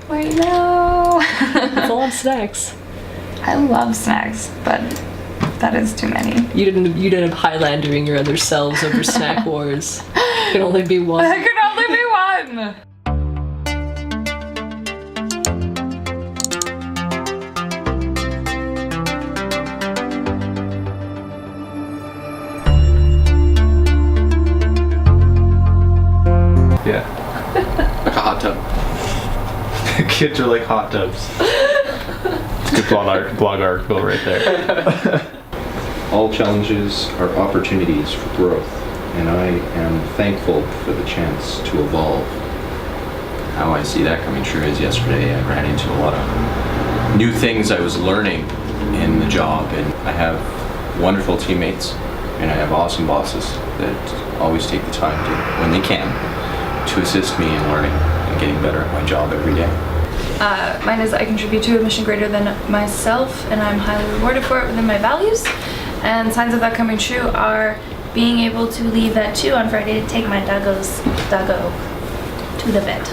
Wait, no. Full on snacks. I love snacks, but that is too many. You didn't Highlandering your other selves over snack wars. It can only be one. There can only be one. Yeah. Like a hot tub. Kids are like hot tubs. It's a good blog article right there. All challenges are opportunities for growth, and I am thankful for the chance to evolve. How I see that coming true is yesterday I ran into a lot of new things I was learning in the job, and I have wonderful teammates, and I have awesome bosses that always take the time to, when they can, to assist me in learning and getting better at my job every day. Mine is I contribute to a mission greater than myself, and I'm highly rewarded for it within my values. And signs of that coming true are being able to leave at 2 on Friday to take my doggo to the vet.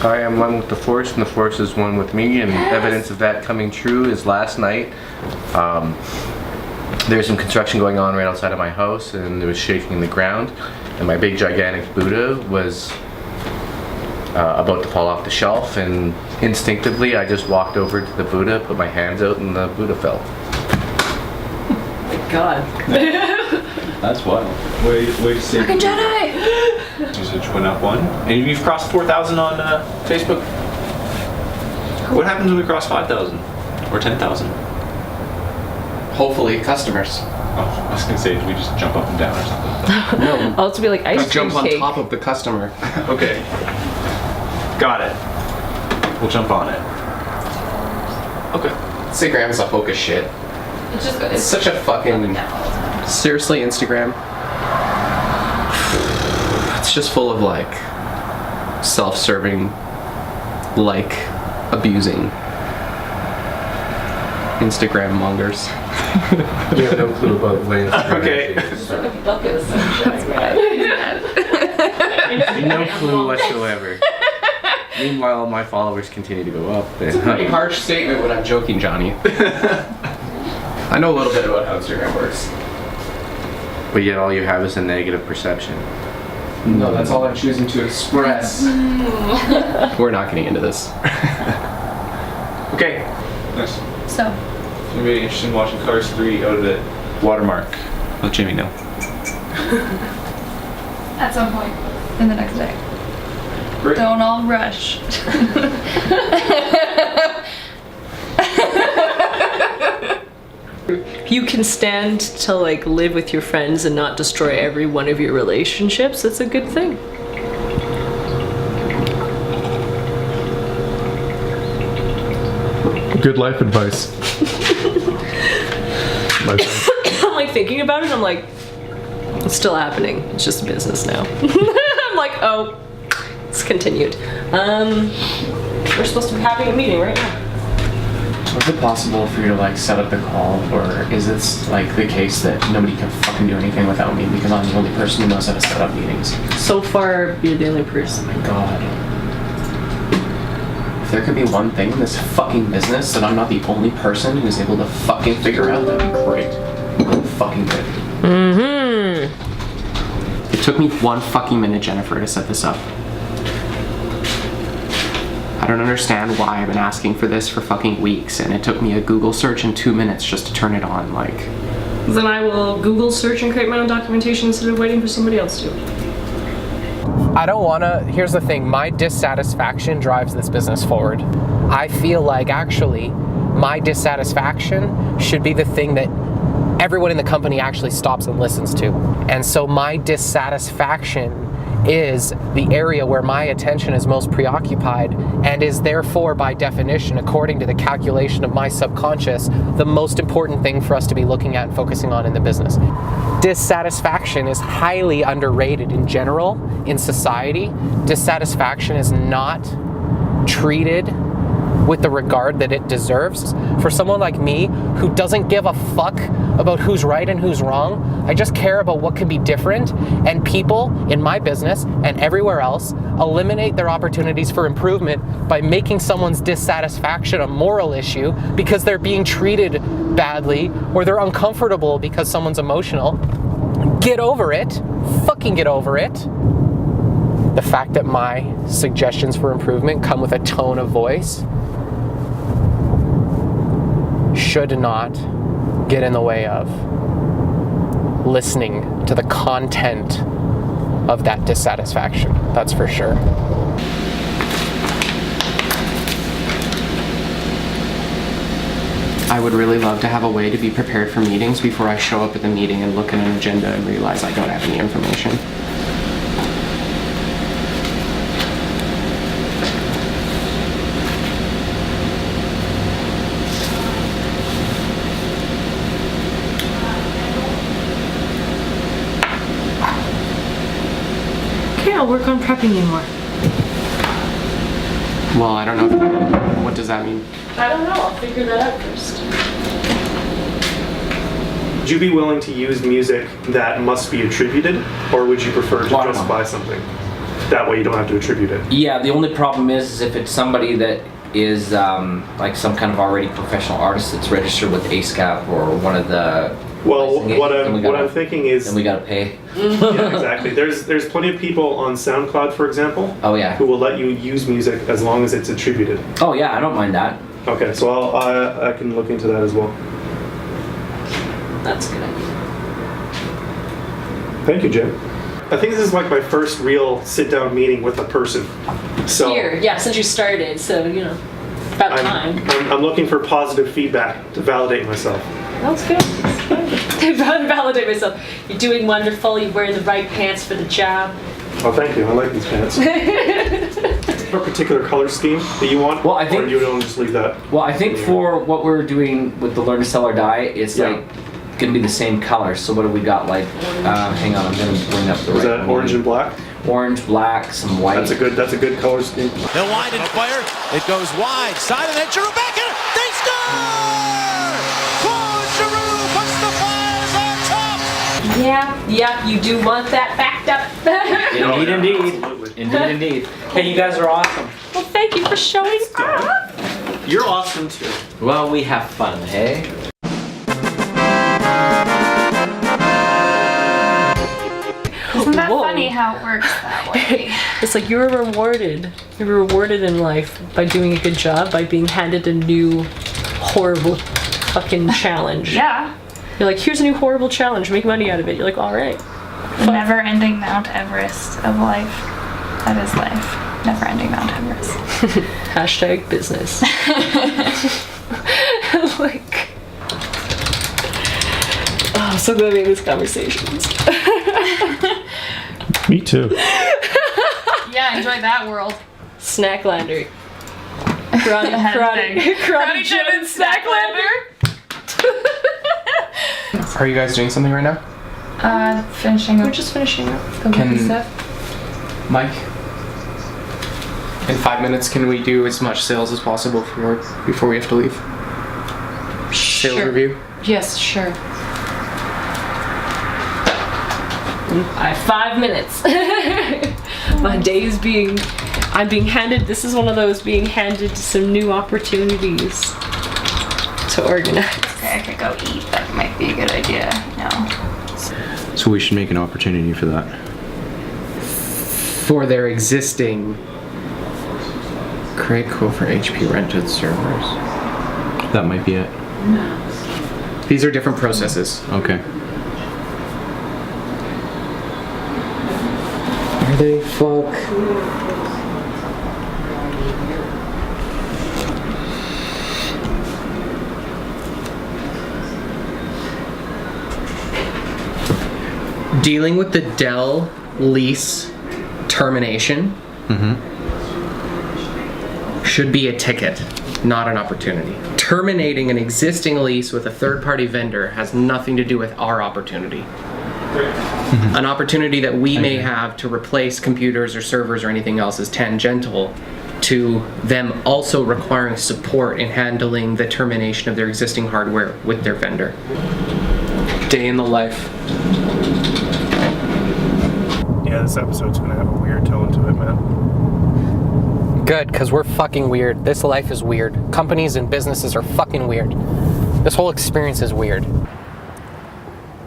I am one with the Force, and the Force is one with me, and evidence of that coming true is last night. There's some construction going on right outside of my house, and it was shaking the ground, and my big gigantic Buddha was about to fall off the shelf, and instinctively I just walked over to the Buddha, put my hands out, and the Buddha fell. Oh my god. That's wild. Way to see. Fucking Jedi! Usage went up 1. And you've crossed 4,000 on Facebook. What happens when we cross 5,000? Or 10,000? Hopefully, customers. Oh, I was gonna say, do we just jump up and down or something? No, I'll have to be like ice cream jump on cake. top of the customer. Okay. Got it. We'll jump on it. Okay. Instagram is a hook of shit. It's just good. It's such a fucking... Seriously, Instagram. It's just full of like self-serving, like abusing Instagram mongers. You have no clue about the way Instagram Okay. is. No clue whatsoever. Meanwhile, my followers continue to go up. It's a pretty harsh statement when I'm joking, Johnny. I know a little bit about how Instagram works. But yet all you have is a negative perception. No, that's all I'm choosing to express. We're not getting into this. Okay. Nice. So, It's gonna be interesting watching Cars 3 out of the watermark. Let Jamie know. at some point in the next day. Great. Don't all rush. You can stand to like live with your friends and not destroy every one of your relationships. That's a good thing. Good life advice. I'm like thinking about it. I'm like, it's still happening. It's just business now. I'm like, oh, it's continued. We're supposed to be having a meeting right now. Is it possible for you to like set up the call, or is it like the case that nobody can fucking do anything without me because I'm the only person who knows how to set up meetings? So far, you're the only person. Oh my god. If there could be one thing in this fucking business that I'm not the only person who's able to fucking figure out, that'd be great. Really fucking good. Mm-hmm. It took me 1 fucking minute, Jennifer, to set this up. I don't understand why I've been asking for this for fucking weeks, and it took me a Google search in 2 minutes just to turn it on, like... Then I will Google search and create my own documentation instead of waiting for somebody else to. I don't wanna, here's the thing, my dissatisfaction drives this business forward. I feel like actually my dissatisfaction should be the thing that everyone in the company actually stops and listens to. And so my dissatisfaction is the area where my attention is most preoccupied and is therefore by definition, according to the calculation of my subconscious, the most important thing for us to be looking at and focusing on in the business. Dissatisfaction is highly underrated in general in society. Dissatisfaction is not treated with the regard that it deserves. For someone like me who doesn't give a fuck about who's right and who's wrong, I just care about what can be different, and people in my business and everywhere else eliminate their opportunities for improvement by making someone's dissatisfaction a moral issue because they're being treated badly or they're uncomfortable because someone's emotional. Get over it. Fucking get over it. The fact that my suggestions for improvement come with a tone of voice should not get in the way of listening to the content of that dissatisfaction. That's for sure. I would really love to have a way to be prepared for meetings before I show up at the meeting and look at an agenda and realize I don't have any information. Okay, I'll work on prepping you more. Well, I don't know. What does that mean? I don't know, I'll figure that out first. Would you be willing to use music that must be attributed, or would you prefer to just buy something? That way you don't have to attribute it. Yeah, the only problem is if it's somebody that is like some kind of already professional artist that's registered with ASCAP or one of the... Well, what I'm thinking is... Then we gotta pay. Yeah, exactly. There's plenty of people on SoundCloud, for example, Oh yeah. who will let you use music as long as it's attributed. Oh yeah, I don't mind that. Okay, so I can look into that as well. That's good. Thank you, Jim. I think this is like my first real sit-down meeting with a person. So Here, yeah, since you started, so, you know, about time. I'm looking for positive feedback to validate myself. That's good. Validate myself. You're doing wonderful. You're wearing the right pants for the job. Oh, thank you. I like these pants. A particular color scheme that you want? Well, I think- Or you don't just leave that? Well, I think for what we're doing with the Learn to Sell or Die, it's Yeah. like gonna be the same color. So what do we got? Like, hang on, I'm gonna bring up the Is right that one. orange and black? Orange, black, some white. That's a good color scheme. They'll wind and fire. It goes wide. Side of that. Giroux back in. They score! Claude Giroux puts the Flyers on top. Yeah, you do want that backed up. Indeed. Absolutely. Indeed. Hey, you guys are awesome. Well, thank you for showing up. You're awesome too. Well, we have fun, hey? Isn't that Whoa. funny how it works that way? It's like you're rewarded. You're rewarded in life by doing a good job, by being handed a new horrible fucking challenge. Yeah. You're like, here's a new horrible challenge, make money out of it. You're like, all right. The never-ending Mount Everest of life. That is life. Never-ending Mount Everest. Hashtag business. Like, oh, I'm so glad we have these conversations. Me too. Yeah, enjoy that world. Snacklander. Karate Jim and Snacklander. Are you guys doing something right now? Finishing We're up just finishing up. the Can- wiki stuff. Mike? In 5 minutes, can we do as much sales as possible before we have to leave? Sales Sure. review? Yes, sure. I have 5 minutes. My day is I'm being handed, this is one of those being handed some new opportunities to organize. Okay, I could go eat. That might be a good idea. No. So we should make an opportunity for that. For their existing create quote for HP rented servers. That might be it. These are different processes. Okay. Are they? Fuck. Dealing with the Dell lease termination should be a ticket, not an opportunity. Terminating an existing lease with a third-party vendor has nothing to do with our opportunity. An opportunity that we may have to replace computers or servers or anything else is tangential to them also requiring support in handling the termination of their existing hardware with their vendor. Day in the life. Yeah, this episode's gonna have a weird tone to it, man. Good, because we're fucking weird. This life is weird. Companies and businesses are fucking weird. This whole experience is weird.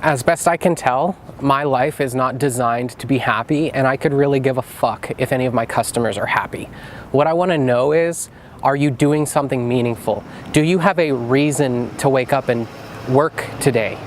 As best I can tell, my life is not designed to be happy, and I could really give a fuck if any of my customers are happy. What I want to know is, are you doing something meaningful? Do you have a reason to wake up and work today?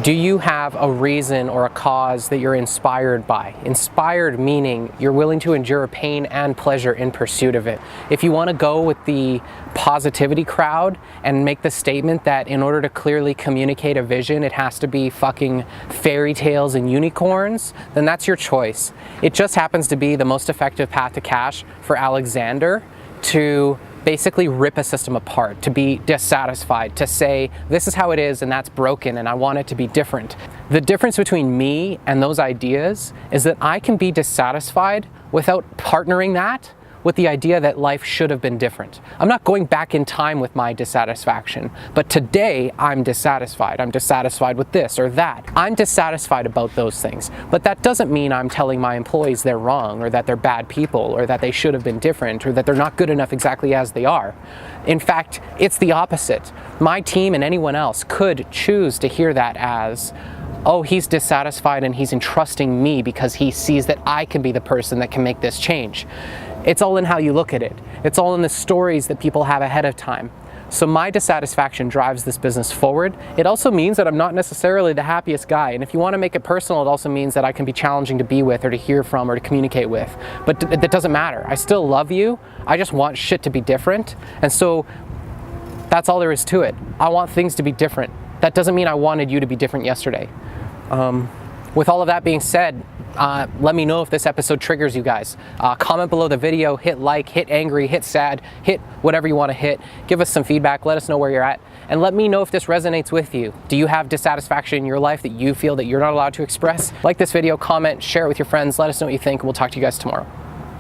Do you have a reason or a cause that you're inspired by? Inspired meaning you're willing to endure pain and pleasure in pursuit of it. If you want to go with the positivity crowd and make the statement that in order to clearly communicate a vision, it has to be fucking fairy tales and unicorns, then that's your choice. It just happens to be the most effective path to cash for Alexander to basically rip a system apart, to be dissatisfied, to say, this is how it is and that's broken and I want it to be different. The difference between me and those ideas is that I can be dissatisfied without partnering that with the idea that life should have been different. I'm not going back in time with my dissatisfaction, but today I'm dissatisfied. I'm dissatisfied with this or that. I'm dissatisfied about those things, but that doesn't mean I'm telling my employees they're wrong or that they're bad people or that they should have been different or that they're not good enough exactly as they are. In fact, it's the opposite. My team and anyone else could choose to hear that as, oh, he's dissatisfied and he's entrusting me because he sees that I can be the person that can make this change. It's all in how you look at it. It's all in the stories that people have ahead of time. So my dissatisfaction drives this business forward. It also means that I'm not necessarily the happiest guy. And if you want to make it personal, it also means that I can be challenging to be with or to hear from or to communicate with. But that doesn't matter. I still love you. I just want shit to be different. And so that's all there is to it. I want things to be different. That doesn't mean I wanted you to be different yesterday. With all of that being said, let me know if this episode triggers you guys. Comment below the video, hit like, hit angry, hit sad, hit whatever you want to hit. Give us some feedback, let us know where you're at, and let me know if this resonates with you. Do you have dissatisfaction in your life that you feel that you're not allowed to express? Like this video, comment, share it with your friends, let us know what you think, and we'll talk to you guys tomorrow.